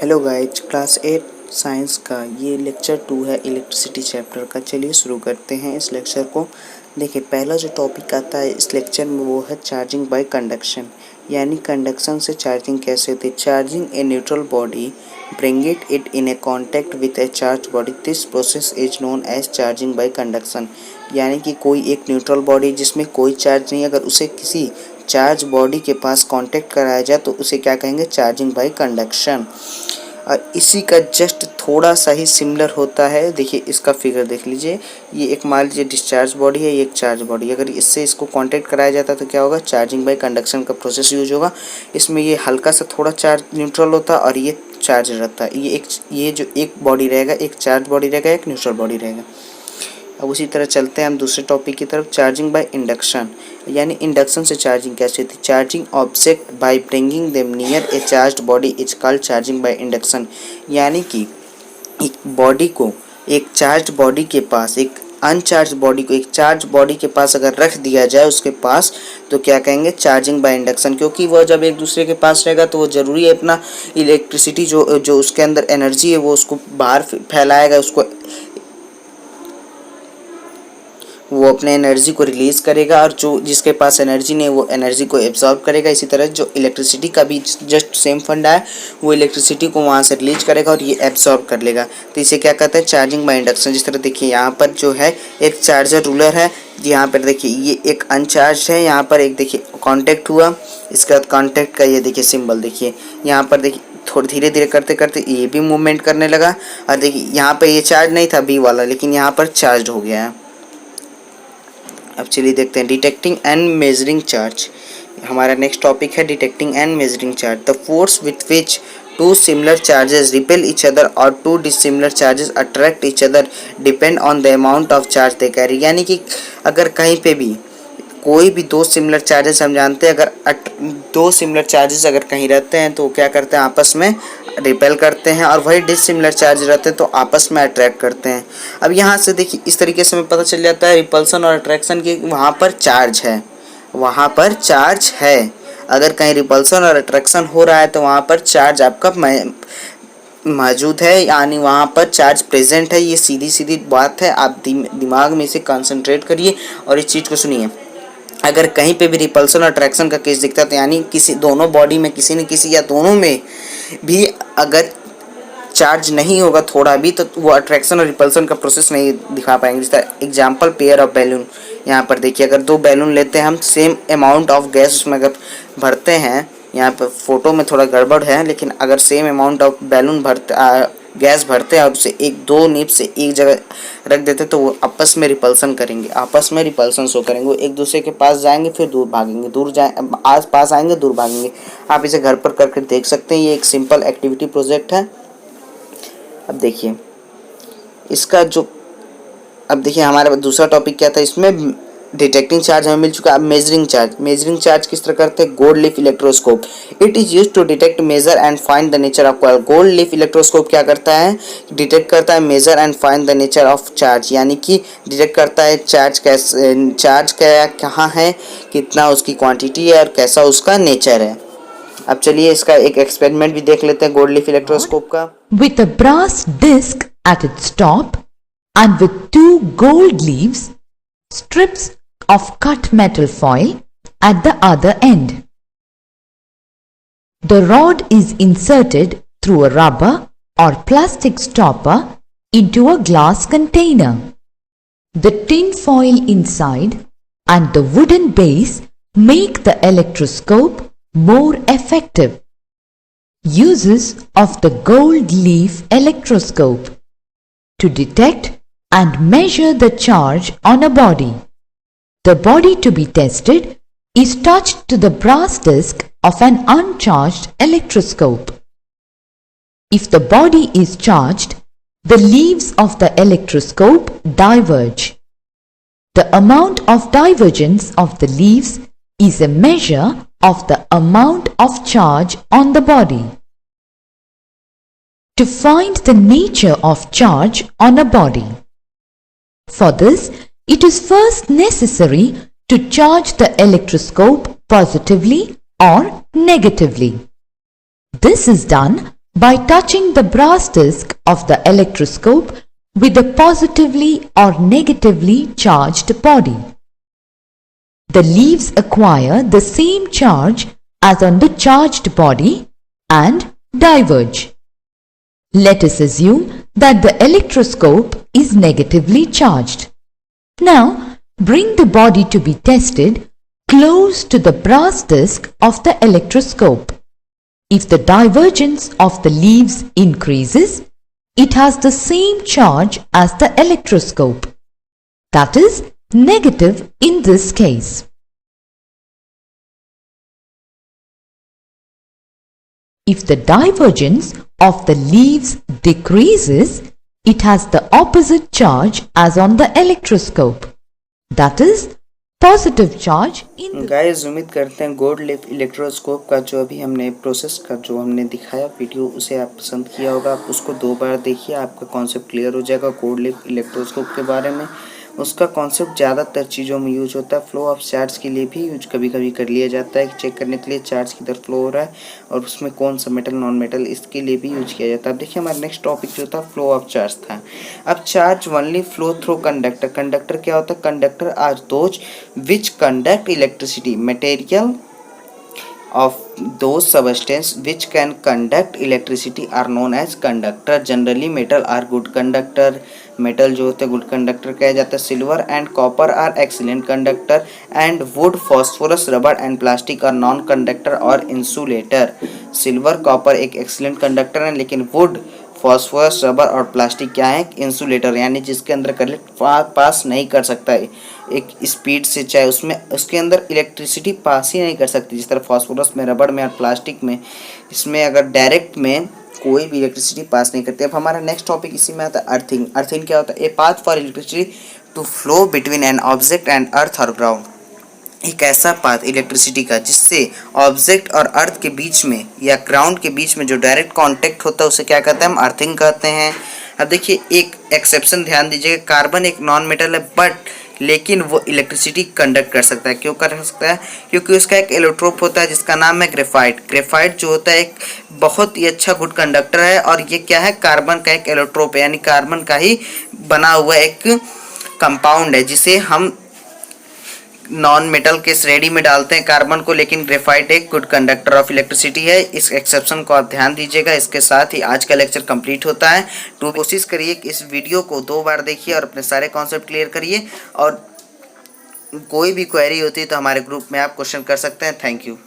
Hello guys, class 8 science का ये lecture 2 है इलेक्ट्रिसिटी चैप्टर का। चलिए शुरू करते हैं इस लेक्चर को। देखिए, पहला जो टॉपिक आता है इस लेक्चर में वो है चार्जिंग बाय कंडक्शन, यानी कंडक्शन से चार्जिंग कैसे होती है। Charging a neutral body bring it in a contact with a charge body, this process is known as charging by conduction. यानी कि कोई एक न्यूट्रल बॉडी जिसमें कोई चार्ज नहीं, अगर उसे किसी चार्ज बॉडी के पास कांटेक्ट कराया जाए तो उसे क्या कहेंगे, चार्जिंग बाय कंडक्शन। और इसी का जस्ट थोड़ा सा ही सिमिलर होता है। देखिए इसका फिगर देख लीजिए, ये एक मान लीजिए डिस्चार्ज बॉडी है, ये एक चार्ज बॉडी। अगर इससे इसको कांटेक्ट कराया जाता तो क्या होगा, चार्जिंग बाय कंडक्शन का प्रोसेस यूज होगा। इसमें ये हल्का सा थोड़ा चार्ज न्यूट्रल होता है और ये चार्ज रहता है। ये जो एक बॉडी रहेगा, एक चार्ज बॉडी रहेगा, एक न्यूट्रल बॉडी रहेगा। अब उसी तरह चलते हैं हम दूसरे टॉपिक की तरफ, चार्जिंग बाय इंडक्शन, यानी इंडक्शन से चार्जिंग कैसे होती है। Charging object by bringing them near A charged body is called charging by induction. यानी कि एक बॉडी को एक चार्ज्ड बॉडी के पास, एक अनचार्ज बॉडी को एक चार्ज बॉडी के पास अगर रख दिया जाए उसके पास, तो क्या कहेंगे, चार्जिंग बाय इंडक्शन। क्योंकि वह जब एक दूसरे के पास रहेगा तो वो ज़रूरी है अपना इलेक्ट्रिसिटी जो उसके अंदर एनर्जी है वो उसको बाहर फैलाएगा, उसको वो अपने एनर्जी को रिलीज़ करेगा, और जो जिसके पास एनर्जी नहीं वो एनर्जी को एब्जॉर्ब करेगा। इसी तरह जो इलेक्ट्रिसिटी का भी जस्ट सेम फंडा है, वो इलेक्ट्रिसिटी को वहाँ से रिलीज करेगा और ये एब्जॉर्ब कर लेगा। तो इसे क्या कहते हैं, चार्जिंग बाय इंडक्शन। जिस तरह देखिए यहाँ पर जो है एक चार्जर रूलर है, यहाँ पर देखिए ये एक अनचार्ज है, यहाँ पर एक देखिए कॉन्टेक्ट हुआ, इसके बाद कॉन्टेक्ट का ये देखिए सिम्बल देखिए, यहाँ पर देखिए थोड़ी धीरे धीरे करते करते ये भी मूवमेंट करने लगा। और देखिए यहाँ पर ये चार्ज नहीं था बी वाला, लेकिन यहाँ पर चार्ज हो गया है। अब चलिए देखते हैं डिटेक्टिंग एंड मेजरिंग चार्ज। हमारा नेक्स्ट टॉपिक है detecting and measuring charge. The force with which two similar charges repel each other और two dissimilar charges attract each other depend on the amount of charge they carry. यानी कि अगर कहीं पे भी कोई भी दो सिमिलर चार्जेस, हम जानते हैं अगर दो सिमिलर चार्जेस अगर कहीं रहते हैं तो क्या करते हैं, आपस में रिपेल करते हैं, और वही डिसिमिलर चार्ज रहते हैं तो आपस में अट्रैक्ट करते हैं। अब यहाँ से देखिए इस तरीके से हमें पता चल जाता है रिपल्सन और अट्रैक्शन की, वहाँ पर चार्ज है, वहाँ पर चार्ज है। अगर कहीं रिपल्सन और अट्रैक्शन हो रहा है तो वहाँ पर चार्ज आपका मौजूद है, यानी वहाँ पर चार्ज प्रेजेंट है। ये सीधी सीधी बात है, आप दिमाग में इसे कंसंट्रेट करिए और इस चीज़ को सुनिए। अगर कहीं पे भी रिपल्सन और अट्रैक्शन का केस दिखता है तो यानी किसी दोनों बॉडी में किसी न किसी या दोनों में भी अगर चार्ज नहीं होगा थोड़ा भी, तो वो अट्रैक्शन और रिपल्सन का प्रोसेस नहीं दिखा पाएंगे। जैसे एग्जांपल पेयर ऑफ बैलून, यहाँ पर देखिए अगर दो बैलून लेते हैं हम, सेम अमाउंट ऑफ गैस उसमें अगर भरते हैं, यहाँ पर फोटो में थोड़ा गड़बड़ है, लेकिन अगर same amount of balloon gas भरते हैं और उसे एक दो नीब से एक जगह रख देते तो वो आपस में रिपल्सन करेंगे, आपस में रिपल्सन शो करेंगे। वो एक दूसरे के पास जाएंगे फिर दूर भागेंगे, आस पास आएंगे दूर भागेंगे। आप इसे घर पर करके देख सकते हैं, ये एक सिंपल एक्टिविटी प्रोजेक्ट है। अब देखिए इसका जो, अब देखिए हमारा दूसरा टॉपिक क्या था, इसमें डिटेक्टिंग चार्ज हमें मिल चुका है। अब मेजरिंग चार्ज, मेजरिंग चार्ज किस तरह करते हैं, gold leaf electroscope. It is used to detect, measure and find the nature of coil. Gold leaf electroscope क्या करता है, डिटेक्ट करता है, measure and find the nature of charge, यानी कि डिटेक्ट करता है चार्ज क्या कहाँ है, कितना उसकी क्वांटिटी है और कैसा उसका नेचर है। अब चलिए इसका एक एक्सपेरिमेंट भी देख लेते हैं गोल्ड लीफ इलेक्ट्रोस्कोप का। With a brass disc at its top and with two gold leaves, strips of cut metal foil at the other end. The rod is inserted through a rubber or plastic stopper into a glass container. The tin foil inside and the wooden base make the electroscope more effective. Uses of the gold leaf electroscope: to detect and measure the charge on a body. The body to be tested is touched to the brass disc of an uncharged electroscope. If the body is charged, the leaves of the electroscope diverge. The amount of divergence of the leaves is a measure of the amount of charge on the body. To find the nature of charge on a body. For this, it is first necessary to charge the electroscope positively or negatively. This is done by touching the brass disc of the electroscope with a positively or negatively charged body. The leaves acquire the same charge as on the charged body and diverge. Let us assume that the electroscope is negatively charged. Now, bring the body to be tested close to the brass disc of the electroscope. If the divergence of the leaves increases, it has the same charge as the electroscope. That is negative in this case. If the divergence of the leaves decreases, it has the opposite charge as on the electroscope. That is positive charge in guys उम्मीद करते हैं gold leaf electroscope का जो अभी हमने process का जो हमने दिखाया वीडियो उसे आप पसंद किया होगा। आप उसको 2 बार देखिए, आपका कॉन्सेप्ट क्लियर हो जाएगा गोल्ड लीफ इलेक्ट्रोस्कोप के बारे में। उसका कॉन्सेप्ट ज़्यादातर चीज़ों में यूज होता है। फ्लो ऑफ चार्ज के लिए भी यूज कभी कभी कर लिया जाता है, चेक करने के लिए चार्ज किधर फ्लो हो रहा है और उसमें कौन सा मेटल नॉन मेटल, इसके लिए भी यूज किया जाता है। अब देखिए हमारा नेक्स्ट टॉपिक जो था फ्लो ऑफ चार्ज था। अब charge only flow through conductor. Conductor क्या होता है? Conductor are those which conduct electricity. Material of those substance which can conduct electricity are known as conductor. Generally metal are good conductor. Metal जो होते हैं good conductor कहा जाता है। Silver and copper are excellent conductor and wood phosphorus rubber and plastic are non conductor और insulator. Silver copper एक excellent conductor है, लेकिन वुड फॉस्फोरस रबर और प्लास्टिक क्या है? इंसुलेटर, यानी जिसके अंदर करंट पास नहीं कर सकता है एक स्पीड से, चाहे उसमें उसके अंदर इलेक्ट्रिसिटी पास ही नहीं कर सकती। जिस तरह फॉस्फोरस में, रबर में और प्लास्टिक में, इसमें अगर डायरेक्ट में कोई भी इलेक्ट्रिसिटी पास नहीं करती। अब हमारा नेक्स्ट टॉपिक इसी में आता है अर्थिंग। अर्थिंग क्या होता है? A path for electricity to flow between an object and earth और ग्राउंड। एक ऐसा पाथ इलेक्ट्रिसिटी का जिससे ऑब्जेक्ट और अर्थ के बीच में या ग्राउंड के बीच में जो डायरेक्ट कांटेक्ट होता है उसे क्या कहते हैं? हम अर्थिंग कहते हैं। अब देखिए एक एक्सेप्शन ध्यान दीजिएगा, कार्बन एक नॉन मेटल है बट लेकिन वो इलेक्ट्रिसिटी कंडक्ट कर सकता है। क्यों कर सकता है? क्योंकि उसका एक एलोट्रोप होता है जिसका नाम है ग्रेफाइट। ग्रेफाइट जो होता है एक बहुत ही अच्छा गुड कंडक्टर है और ये क्या है? कार्बन का एक एलोट्रोप है, यानी कार्बन का ही बना हुआ एक कंपाउंड है जिसे हम नॉन मेटल के श्रेणी में डालते हैं कार्बन को, लेकिन ग्रेफाइट एक गुड कंडक्टर ऑफ इलेक्ट्रिसिटी है। इस एक्सेप्शन को आप ध्यान दीजिएगा। इसके साथ ही आज का लेक्चर कंप्लीट होता है। तो कोशिश करिए कि इस वीडियो को 2 बार देखिए और अपने सारे कॉन्सेप्ट क्लियर करिए, और कोई भी क्वेरी होती है तो हमारे ग्रुप में आप क्वेश्चन कर सकते हैं। Thank you.